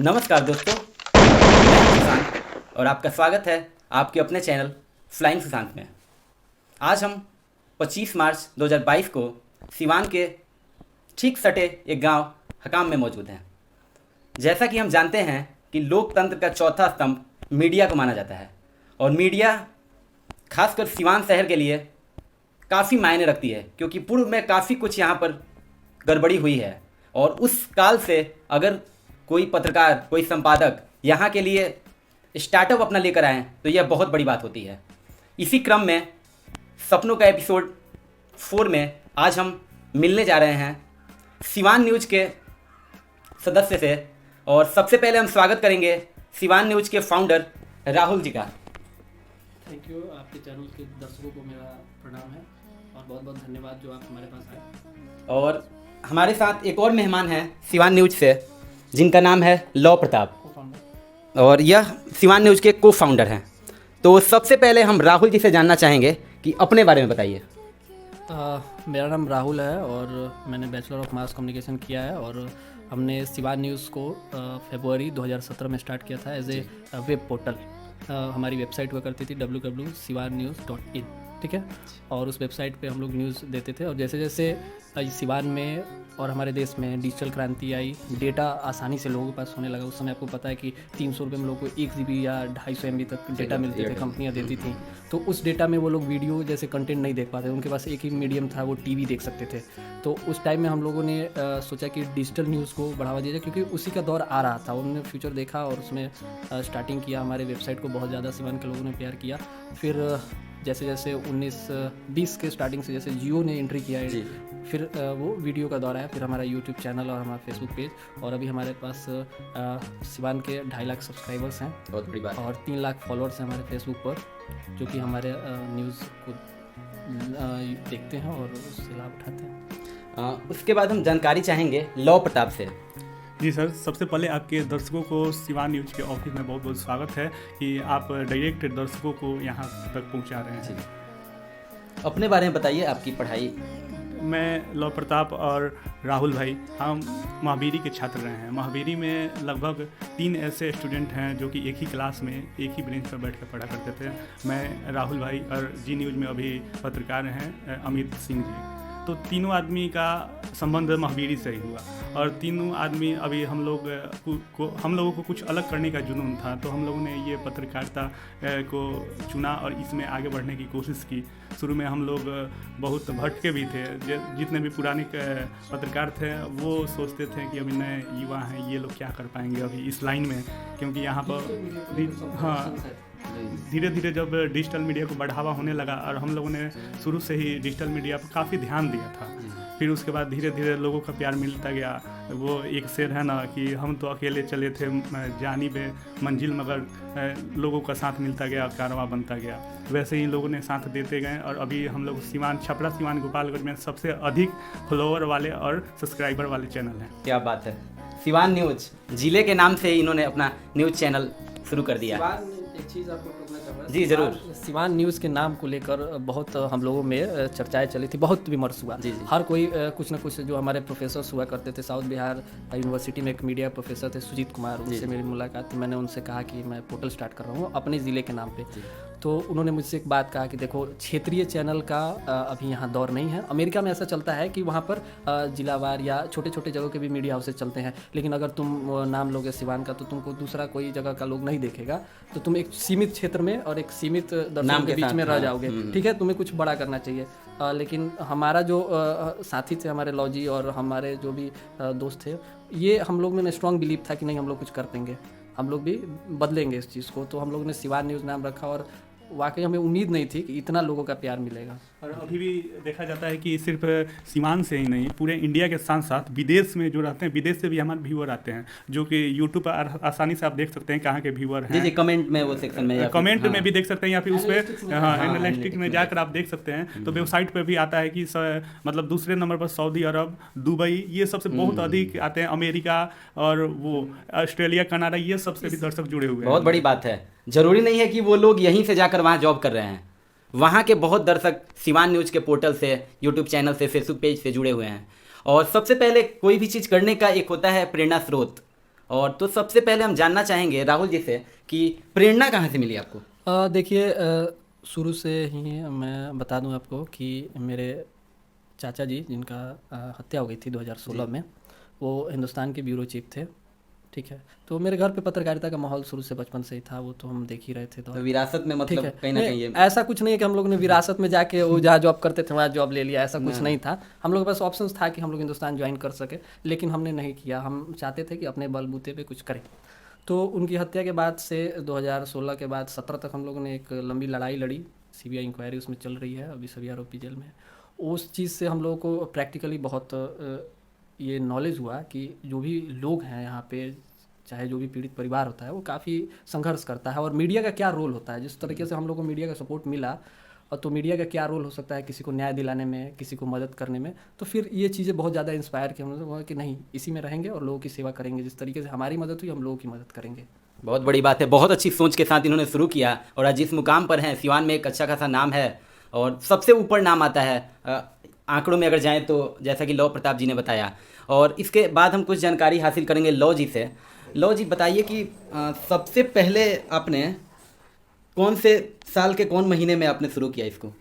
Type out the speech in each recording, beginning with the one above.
नमस्कार दोस्तों, मैं हूं सुशांत और आपका स्वागत है आपके अपने चैनल फ्लाइंग सुशांत में। आज हम 25 मार्च 2022 को सिवान के ठीक सटे एक गांव हकाम में मौजूद हैं। जैसा कि हम जानते हैं कि लोकतंत्र का चौथा स्तंभ मीडिया को माना जाता है और मीडिया खासकर सिवान शहर के लिए काफ़ी मायने रखती है, क्योंकि पूर्व में काफ़ी कुछ यहाँ पर गड़बड़ी हुई है और उस काल से अगर कोई पत्रकार, कोई संपादक यहाँ के लिए स्टार्टअप अपना लेकर आएँ तो यह बहुत बड़ी बात होती है। इसी क्रम में सपनों का एपिसोड 4 में आज हम मिलने जा रहे हैं सिवान न्यूज़ के सदस्य से और सबसे पहले हम स्वागत करेंगे सिवान न्यूज़ के फाउंडर राहुल जी का। Thank you. आपके चैनल के दर्शकों को मेरा प्रणाम है और बहुत बहुत धन्यवाद जो आप हमारे पास आए। और हमारे साथ एक और मेहमान हैं सिवान न्यूज़ से, जिनका नाम है लौ प्रताप और यह सिवान न्यूज़ के को फाउंडर हैं। तो सबसे पहले हम राहुल जी से जानना चाहेंगे कि अपने बारे में बताइए। मेरा नाम राहुल है और मैंने बैचलर ऑफ मास कम्युनिकेशन किया है और हमने सिवान न्यूज़ को फरवरी 2017 में स्टार्ट किया था एज ए वेब पोर्टल। हमारी वेबसाइट हुआ करती थी www.siwannews.in, ठीक है। और उस वेबसाइट पे हम लोग न्यूज़ देते थे और जैसे जैसे सिवान में और हमारे देश में डिजिटल क्रांति आई, डेटा आसानी से लोगों के पास होने लगा। उस समय आपको पता है कि 300 रुपये में लोगों को 1 GB या 250 MB तक डेटा मिलते थे, कंपनियां देती थी। तो उस डेटा में वो लोग वीडियो जैसे कंटेंट नहीं देख पाते, उनके पास एक ही मीडियम था, वो टीवी देख सकते थे। तो उस टाइम में हम लोगों ने सोचा कि डिजिटल न्यूज़ को बढ़ावा दिया जाए, क्योंकि उसी का दौर आ रहा था। उन्होंने फ्यूचर देखा और उसमें स्टार्टिंग किया। हमारे वेबसाइट को बहुत ज़्यादा सिवान के लोगों ने प्यार किया। फिर जैसे जैसे 19-20 के स्टार्टिंग से जैसे जियो ने एंट्री किया है, फिर वो वीडियो का दौर आया। फिर हमारा यूट्यूब चैनल और हमारा फेसबुक पेज, और अभी हमारे पास सिवान के 2.5 लाख सब्सक्राइबर्स हैं, बहुत बड़ी बात। और 3 लाख फॉलोअर्स हैं हमारे फेसबुक पर, जो कि हमारे न्यूज़ को देखते हैं और उससे लाभ उठाते हैं। उसके बाद हम जानकारी चाहेंगे लौ प्रताप से। जी सर, सबसे पहले आपके दर्शकों को सिवान न्यूज़ के ऑफिस में बहुत बहुत स्वागत है कि आप डायरेक्ट दर्शकों को यहाँ तक पहुँचा रहे हैं। अपने बारे में बताइए, आपकी पढ़ाई। मैं लौ प्रताप और राहुल भाई, हम महावीरी के छात्र रहे हैं। महावीरी में लगभग 3 ऐसे स्टूडेंट हैं जो कि एक ही क्लास में एक ही बेंच पर बैठ कर पढ़ा करते थे। मैं, राहुल भाई और जी न्यूज़ में अभी पत्रकार हैं अमित सिंह जी। तो तीनों आदमी का संबंध महावीरी से ही हुआ और तीनों आदमी अभी हम लोगों को कुछ अलग करने का जुनून था, तो हम लोगों ने ये पत्रकारिता को चुना और इसमें आगे बढ़ने की कोशिश की। शुरू में हम लोग बहुत भटके भी थे। जितने भी पुराने पत्रकार थे वो सोचते थे कि अभी नए युवा हैं, ये लोग क्या कर पाएंगे अभी इस लाइन में, क्योंकि यहाँ पर हाँ धीरे धीरे जब डिजिटल मीडिया को बढ़ावा होने लगा और हम लोगों ने शुरू से ही डिजिटल मीडिया पर काफ़ी ध्यान दिया था। फिर उसके बाद धीरे धीरे लोगों का प्यार मिलता गया। वो एक शेर है ना कि हम तो अकेले चले थे जानिबे मंजिल, मगर लोगों का साथ मिलता गया, कारवां बनता गया। वैसे ही लोगों ने साथ देते गए और अभी हम लोग सिवान, छपरा सिवान गोपालगंज में सबसे अधिक फॉलोअर वाले और सब्सक्राइबर वाले चैनल हैं। क्या बात है। सिवान न्यूज़ जिले के नाम से ही इन्होंने अपना न्यूज़ चैनल शुरू कर दिया। एक चीज़ आपको टोकना चाहूँगा जी जरूर। सिवान न्यूज़ के नाम को लेकर बहुत हम लोगों में चर्चाएं चली थी, बहुत विमर्श हुआ। जी। हर कोई कुछ ना कुछ, जो हमारे प्रोफेसर्स हुआ करते थे, साउथ बिहार यूनिवर्सिटी में एक मीडिया प्रोफेसर थे सुजीत कुमार, उनसे मेरी मुलाकात थी। मैंने उनसे कहा कि मैं पोर्टल स्टार्ट कर रहा हूँ अपने ज़िले के नाम पे। तो उन्होंने मुझसे एक बात कहा कि देखो, क्षेत्रीय चैनल का अभी यहाँ दौर नहीं है। अमेरिका में ऐसा चलता है कि वहाँ पर जिलावार या छोटे छोटे जगहों के भी मीडिया हाउसेज चलते हैं, लेकिन अगर तुम नाम लोगे सिवान का तो तुमको दूसरा कोई जगह का लोग नहीं देखेगा, तो तुम एक सीमित क्षेत्र में और एक सीमित दर्शकों के बीच में रह जाओगे। ठीक है, तुम्हें कुछ बड़ा करना चाहिए। लेकिन हमारा जो साथी थे, हमारे लॉजी और हमारे जो भी दोस्त थे, ये हम लोग में स्ट्रॉन्ग बिलीव था कि नहीं, हम लोग कुछ कर देंगे, हम लोग भी बदलेंगे इस चीज़ को। तो हम लोग ने सिवान न्यूज़ नाम रखा और वाकई हमें उम्मीद नहीं थी कि इतना लोगों का प्यार मिलेगा। और अभी भी देखा जाता है कि सिर्फ सीमान से ही नहीं, पूरे इंडिया के साथ साथ विदेश में जो रहते हैं, विदेश से भी हमारे व्यूअर आते हैं, जो कि यूट्यूब पर आसानी से आप देख सकते हैं कहाँ के व्यूअर हैं। जी, कमेंट में वो सेक्शन में कमेंट में भी देख सकते हैं या फिर उस पर एनालिटिक्स में जाकर आप देख सकते हैं। तो वेबसाइट पर भी आता है कि मतलब दूसरे नंबर पर सऊदी अरब, दुबई, ये सबसे बहुत अधिक आते हैं। अमेरिका और वो ऑस्ट्रेलिया, कनाडा, ये सबसे भी दर्शक जुड़े हुए हैं। बहुत बड़ी बात है। जरूरी नहीं है कि वो लोग यहीं से जाकर वहाँ जॉब कर रहे हैं। वहाँ के बहुत दर्शक सिवान न्यूज़ के पोर्टल से, यूट्यूब चैनल से, फेसबुक पेज से जुड़े हुए हैं। और सबसे पहले कोई भी चीज़ करने का एक होता है प्रेरणा स्रोत, और तो सबसे पहले हम जानना चाहेंगे राहुल जी से कि प्रेरणा कहाँ से मिली आपको? देखिए, शुरू से ही मैं बता दूं आपको कि मेरे चाचा जी जिनका हत्या हो गई थी 2016 में, वो हिंदुस्तान के ब्यूरो चीफ थे। ठीक है, तो मेरे घर पे पत्रकारिता का माहौल शुरू से बचपन से ही था, वो तो हम देख ही रहे थे। तो विरासत में ठीक मतलब है, कहीं ना कहीं ये ऐसा कुछ नहीं है कि हम लोग ने विरासत में जाके वो जहाँ जॉब करते थे वहाँ जॉब ले लिया, ऐसा कुछ नहीं था। हम लोग के पास ऑप्शंस था कि हम लोग हिंदुस्तान ज्वाइन कर सके, लेकिन हमने नहीं किया। हम चाहते थे कि अपने बलबूते पे कुछ करें। तो उनकी हत्या के बाद से 2016 के बाद 17 तक हम लोगों ने एक लंबी लड़ाई लड़ी। सीबीआई इंक्वायरी उसमें चल रही है, अभी सभी आरोपी जेल में है। उस चीज़ से हम लोगों को प्रैक्टिकली बहुत ये नॉलेज हुआ कि जो भी लोग हैं यहाँ पे, चाहे जो भी पीड़ित परिवार होता है, वो काफ़ी संघर्ष करता है, और मीडिया का क्या रोल होता है। जिस तरीके से हम लोग को मीडिया का सपोर्ट मिला, और तो मीडिया का क्या रोल हो सकता है किसी को न्याय दिलाने में, किसी को मदद करने में। तो फिर ये चीज़ें बहुत ज़्यादा इंस्पायर की हम लोग कि नहीं, इसी में रहेंगे और लोगों की सेवा करेंगे। जिस तरीके से हमारी मदद हुई, हम लोगों की मदद करेंगे। बहुत बड़ी बात है। बहुत अच्छी सोच के साथ इन्होंने शुरू किया और आज जिस मुकाम पर हैं, सिवान में एक अच्छा खासा नाम है और सबसे ऊपर नाम आता है आंकड़ों में अगर जाएं तो, जैसा कि लौ प्रताप जी ने बताया। और इसके बाद हम कुछ जानकारी हासिल करेंगे लौ जी से। लौ जी बताइए कि सबसे पहले आपने कौन से साल के कौन महीने में आपने शुरू किया इसको?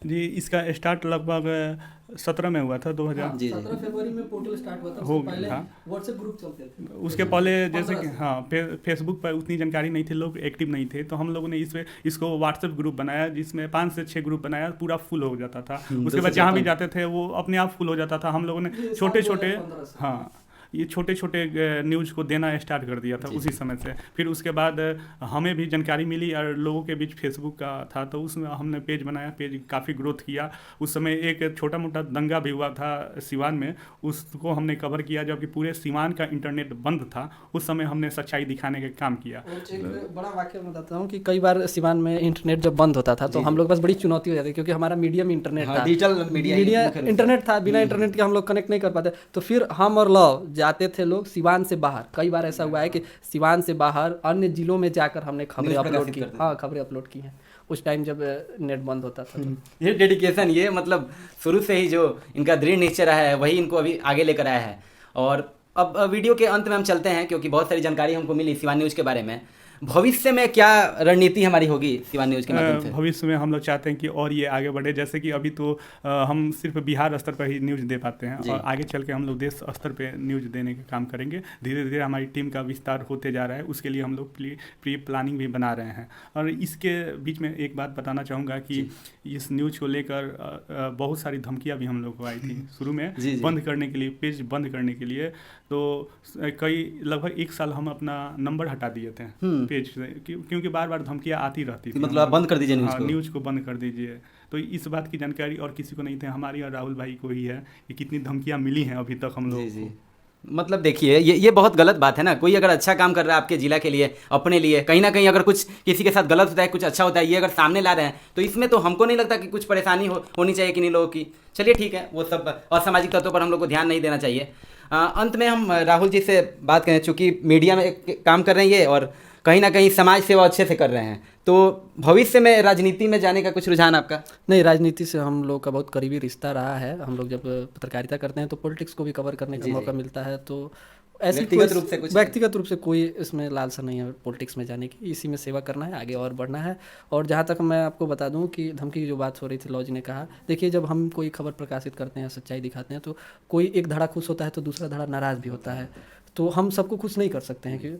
जी, इसका स्टार्ट लगभग 17 में हुआ था, 2000। जी 17 फरवरी में पोर्टल स्टार्ट हुआ था। हो उससे पहले हाँ। व्हाट्सएप ग्रुप चलते थे। उसके पहले जैसे 15 कि से। हाँ, फेसबुक पर उतनी जानकारी नहीं थी, लोग एक्टिव नहीं थे, तो हम लोगों ने इसको व्हाट्सएप ग्रुप बनाया, जिसमें 5 से 6 ग्रुप बनाया, पूरा फुल हो जाता था। उसके बाद जहाँ भी जाते थे वो अपने आप फुल हो जाता था। हम लोगों ने ये छोटे साल छोटे 2015 से। हाँ, ये छोटे छोटे न्यूज़ को देना स्टार्ट कर दिया था उसी समय से। फिर उसके बाद हमें भी जानकारी मिली और लोगों के बीच फेसबुक का था, तो उसमें हमने पेज बनाया, पेज काफ़ी ग्रोथ किया। उस समय एक छोटा मोटा दंगा भी हुआ था सिवान में, उसको हमने कवर किया, जबकि पूरे सिवान का इंटरनेट बंद था। उस समय हमने सच्चाई दिखाने का काम किया। और एक बड़ा वाक्य मैं बताता हूँ कि कई बार सिवान में इंटरनेट जब बंद होता था तो हम लोग के पास बड़ी चुनौती हो जाती, क्योंकि हमारा मीडियम इंटरनेट था, डिजिटल मीडिया इंटरनेट था। बिना इंटरनेट के हम लोग कनेक्ट नहीं कर पाते। तो फिर हम और लव जाते थे लोग सिवान से बाहर। कई बार ऐसा हुआ है कि सिवान से बाहर अन्य जिलों में जाकर हमने खबरें अपलोड की। हाँ, खबरें अपलोड की हैं उस टाइम जब नेट बंद होता था। तो ये डेडिकेशन, ये मतलब शुरू से ही जो इनका दृढ़ निश्चय रहा है वही इनको अभी आगे लेकर आया है। और अब वीडियो के अंत में हम चलते हैं, क्योंकि बहुत सारी जानकारी हमको मिली सिवान न्यूज़ के बारे में। भविष्य में क्या रणनीति हमारी होगी सिवान न्यूज़ के माध्यम से? भविष्य में हम लोग चाहते हैं कि और ये आगे बढ़े। जैसे कि अभी तो हम सिर्फ बिहार स्तर पर ही न्यूज़ दे पाते हैं, और आगे चल के हम लोग देश स्तर पे न्यूज़ देने का काम करेंगे। धीरे धीरे हमारी टीम का विस्तार होते जा रहा है, उसके लिए हम लोग प्री प्लानिंग भी बना रहे हैं। और इसके बीच में एक बात बताना चाहूँगा कि इस न्यूज़ को लेकर बहुत सारी धमकियाँ भी हम लोग को आई थी शुरू में, बंद करने के लिए, पेज बंद करने के लिए। तो लगभग 1 साल हम अपना नंबर हटा दिए थे पेज से, क्योंकि बार बार धमकियाँ आती रहती थी। मतलब आप बंद कर दीजिए न्यूज़ को बंद कर दीजिए। तो इस बात की जानकारी और किसी को नहीं थी, हमारी और राहुल भाई को ही है कि कितनी धमकियाँ मिली हैं अभी तक हम लोग को। मतलब देखिए, ये बहुत गलत बात है ना। कोई अगर अच्छा काम कर रहा है आपके जिला के लिए, अपने लिए, कहीं ना कहीं अगर कुछ किसी के साथ गलत होता है, कुछ अच्छा होता है, ये अगर सामने ला रहे हैं, तो इसमें तो हमको नहीं लगता कि कुछ परेशानी होनी चाहिए किन्हीं लोगों की। चलिए ठीक है, वो सब असामाजिक तत्वों पर हम लोग को ध्यान नहीं देना चाहिए। अंत में हम राहुल जी से बात करें, चूँकि मीडिया में काम कर रहे हैं ये, और कहीं ना कहीं समाज सेवा अच्छे से कर रहे हैं, तो भविष्य में राजनीति में जाने का कुछ रुझान आपका? नहीं, राजनीति से हम लोग का बहुत करीबी रिश्ता रहा है। हम लोग जब पत्रकारिता करते हैं तो पॉलिटिक्स को भी कवर करने का मौका मिलता है। तो ऐसी व्यक्तिगत रूप से कोई इसमें लालसा नहीं है पॉलिटिक्स में जाने की। इसी में सेवा करना है, आगे और बढ़ना है। और जहाँ तक मैं आपको बता दूं कि धमकी की जो बात हो रही थी, लॉ जी ने कहा, देखिए जब हम कोई खबर प्रकाशित करते हैं, सच्चाई दिखाते हैं, तो कोई एक धड़ा खुश होता है तो दूसरा धड़ा नाराज़ भी होता है। तो हम सबको खुश नहीं कर सकते हैं, कि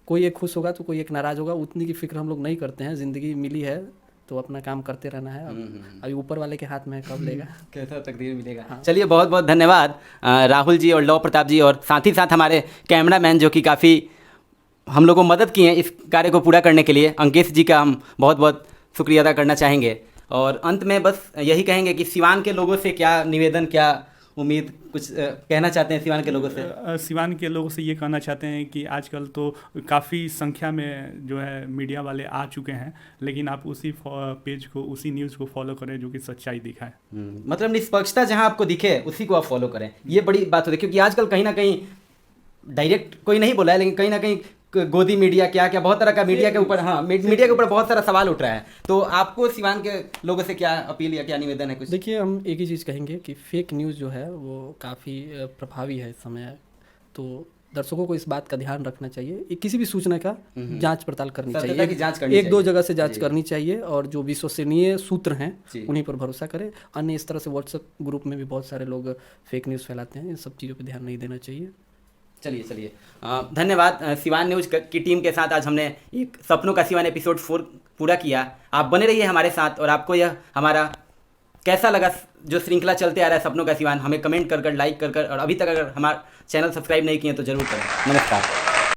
कोई एक खुश होगा तो कोई एक नाराज़ होगा, उतनी की फिक्र हम लोग नहीं करते हैं। ज़िंदगी मिली है तो अपना काम करते रहना है। अभी ऊपर वाले के हाथ में है, कब लेगा, कैसा तकदीर मिलेगा। हाँ। चलिए, बहुत बहुत धन्यवाद राहुल जी और लौ प्रताप जी, और साथ ही साथ हमारे कैमरामैन जो कि काफ़ी हम लोग को मदद की हैं इस कार्य को पूरा करने के लिए, अंकेश जी का हम बहुत बहुत शुक्रिया अदा करना चाहेंगे। और अंत में बस यही कहेंगे कि सिवान के लोगों से क्या निवेदन, क्या उम्मीद, कुछ कहना चाहते हैं सिवान के लोगों से? सिवान के लोगों से ये कहना चाहते हैं कि आजकल तो काफ़ी संख्या में जो है मीडिया वाले आ चुके हैं, लेकिन आप उसी पेज को, उसी न्यूज़ को फॉलो करें जो कि सच्चाई दिखाए। मतलब निष्पक्षता जहां आपको दिखे उसी को आप फॉलो करें, ये बड़ी बात होती है। क्योंकि आजकल कहीं ना कहीं डायरेक्ट कोई नहीं बोला है, लेकिन कहीं ना कहीं गोदी मीडिया, क्या क्या बहुत तरह का मीडिया के ऊपर, हाँ, मीडिया के ऊपर बहुत सारा सवाल उठ रहा है। तो आपको सिवान के लोगों से क्या अपील या क्या निवेदन है कुछ? देखिए, हम एक ही चीज़ कहेंगे कि फेक न्यूज़ जो है वो काफ़ी प्रभावी है इस समय। तो दर्शकों को इस बात का ध्यान रखना चाहिए, ये किसी भी सूचना का जांच पड़ताल करनी सत्यता चाहिए, की जांच करनी एक दो चाहिए। जगह से जांच जी। करनी चाहिए, और जो विश्वसनीय सूत्र हैं जी। उन्हीं पर भरोसा करें। अन्य इस तरह से व्हाट्सएप ग्रुप में भी बहुत सारे लोग फेक न्यूज़ फैलाते हैं, इन सब चीज़ों पर ध्यान नहीं देना चाहिए। चलिए धन्यवाद। सिवान न्यूज की टीम के साथ आज हमने एक सपनों का सिवान एपिसोड 4 पूरा किया। आप बने रहिए हमारे साथ, और आपको यह हमारा कैसा लगा जो श्रृंखला चलते आ रहा है सपनों का सिवान, हमें कमेंट कर लाइक कर और अभी तक अगर हमारा चैनल सब्सक्राइब नहीं किए तो जरूर करें। नमस्कार।